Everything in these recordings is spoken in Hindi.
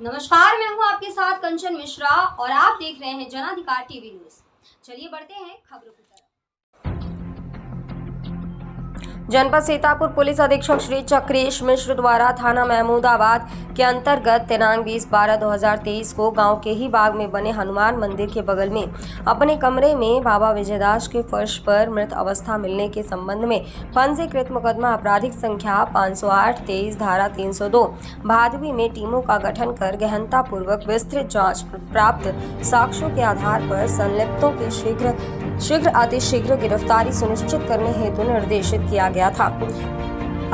नमस्कार, मैं हूं आपके साथ कंचन मिश्रा और आप देख रहे हैं जनाधिकार टीवी न्यूज। चलिए बढ़ते हैं खबरों की तरफ। जनपद सीतापुर पुलिस अधीक्षक श्री चक्रेश मिश्र द्वारा थाना महमूदाबाद के अंतर्गत दिनांक 20/12/2023 को गांव के ही बाग में बने हनुमान मंदिर के बगल में अपने कमरे में बाबा विजयदास के फर्श पर मृत अवस्था मिलने के संबंध में पंजीकृत मुकदमा आपराधिक संख्या 508-23 धारा 302 भादवी में टीमों का गठन कर गहनता पूर्वक विस्तृत जांच प्राप्त साक्ष्यों के आधार पर संलिप्तों के शीघ्र अतिशीघ्र गिरफ्तारी सुनिश्चित करने हेतु निर्देशित किया गया था।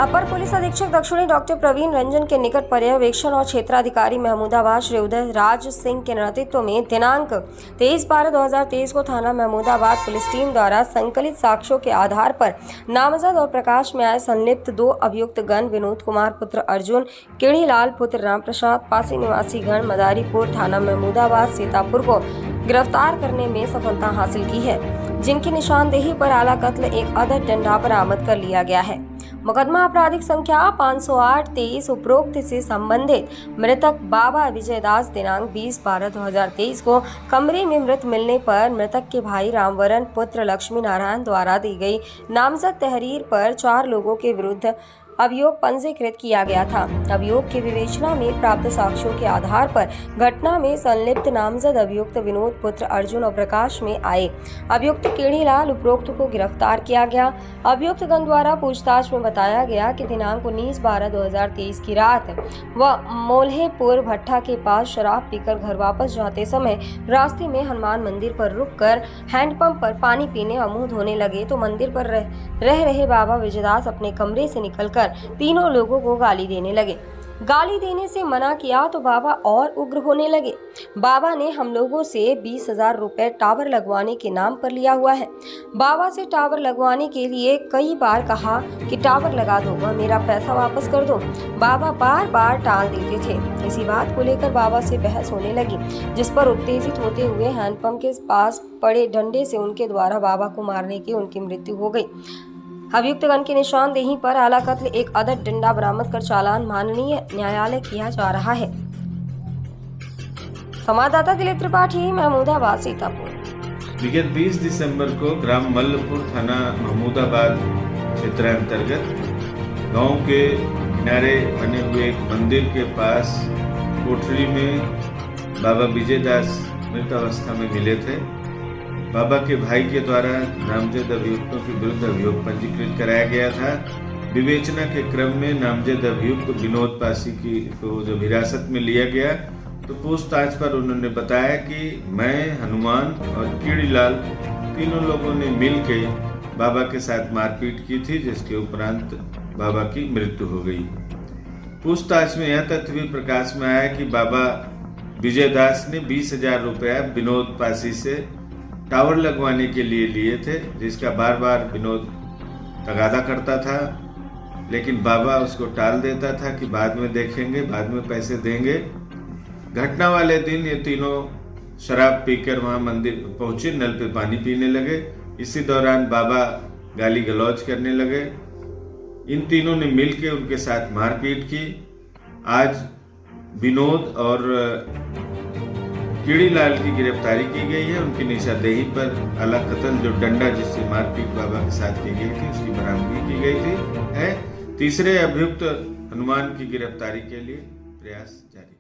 अपर पुलिस अधीक्षक दक्षिणी डॉक्टर प्रवीण रंजन के निकट पर्यवेक्षण और क्षेत्राधिकारी महमूदाबाद श्री उदय राज सिंह के नेतृत्व में दिनांक 23/12/2023 को थाना महमूदाबाद पुलिस टीम द्वारा संकलित साक्ष्यों के आधार पर नामजद और प्रकाश में आए संलिप्त 2 अभियुक्त गण विनोद कुमार पुत्र अर्जुन, केड़ीलाल पुत्र राम प्रसाद, पासी निवासी गण मदारीपुर थाना महमूदाबाद सीतापुर को गिरफ्तार करने में सफलता हासिल की है, जिनकी निशानदेही पर आला कत्ल एक अदर डंडा बरामद कर लिया गया है। मुकदमा आपराधिक संख्या 508-23 उपरोक्त से संबंधित मृतक बाबा विजयदास दिनांक 20/12/2023 को कमरे में मृत मिलने पर मृतक के भाई रामवरण पुत्र लक्ष्मी नारायण द्वारा दी गई नामजद तहरीर पर 4 लोगों के विरुद्ध अभियोग पंजीकृत किया गया था। अभियोग की विवेचना में प्राप्त साक्ष्यों के आधार पर घटना में संलिप्त नामजद अभियुक्त विनोद पुत्र अर्जुन और प्रकाश में आए अभियुक्त केड़ीलाल उपरोक्त को गिरफ्तार किया गया। अभियुक्त गण द्वारा पूछताछ में बताया गया कि दिनांक 19/12/2023 की रात वह मोल्हेपुर भट्टा के पास शराब पीकर घर वापस जाते समय रास्ते में हनुमान मंदिर पर रुककर हैंडपंप पर पानी पीने और मुंह धोने लगे तो मंदिर पर रह रहे बाबा विजयदास अपने कमरे से निकलकर तीनों लोगों को गाली देने लगे। गाली देने से मना किया तो बाबा और उग्र होने लगे। बाबा ने हम लोगों से 20,000 रुपए टावर लगवाने के नाम पर लिया हुआ है। बाबा से टावर लगवाने के लिए कई बार कहा कि टावर लगा दो, वह मेरा पैसा वापस कर दो। बाबा बार बार टाल देते थे। इसी बात को लेकर बाबा से बहस होने लगी, जिस पर उत्तेजित होते हुए हैंडपंप के पास पड़े डंडे से उनके द्वारा बाबा को मारने की उनकी मृत्यु हो गई। अभियुक्तगण की निशानदेही पर आला कत्ल एक अदर डंडा बरामद कर चालान माननीय न्यायालय किया जा रहा है। संवाददाता दिलीप त्रिपाठी, महमूदाबाद, सीतापुर। विगत 20 दिसंबर को ग्राम मल्लपुर थाना महमूदाबाद क्षेत्र अंतर्गत गांव के किनारे बने हुए एक मंदिर के पास कोठरी में बाबा विजयदास मृत अवस्था में मिले थे। बाबा के भाई के द्वारा नामजद अभियुक्तों के विरुद्ध अभियोग पंजीकृत कराया गया था। विवेचना के क्रम में नामजद अभियुक्त विनोद पासी को जब हिरासत में लिया गया तो पूछताछ पर उन्होंने बताया कि मैं, हनुमान और केड़ीलाल तीनों लोगों ने मिलकर बाबा के साथ मारपीट की थी, जिसके उपरांत बाबा की मृत्यु हो गई। पूछताछ में यह तथ्य भी प्रकाश में आया कि बाबा विजयदास ने 20,000 रुपया विनोद पासी से टावर लगवाने के लिए थे, जिसका बार बार विनोद तगादा करता था, लेकिन बाबा उसको टाल देता था कि बाद में देखेंगे, बाद में पैसे देंगे। घटना वाले दिन ये तीनों शराब पीकर वहां मंदिर पहुंचे, नल पे पानी पीने लगे। इसी दौरान बाबा गाली गलौज करने लगे। इन तीनों ने मिलकर उनके साथ मारपीट की। आज विनोद और केड़ीलाल की गिरफ्तारी की गई है। उनकी निशानदेही पर आला कत्ल जो डंडा जिससे मारपीट बाबा के साथ की गई थी उसकी बरामदगी की गई थी। तीसरे अभियुक्त हनुमान की गिरफ्तारी के लिए प्रयास जारी।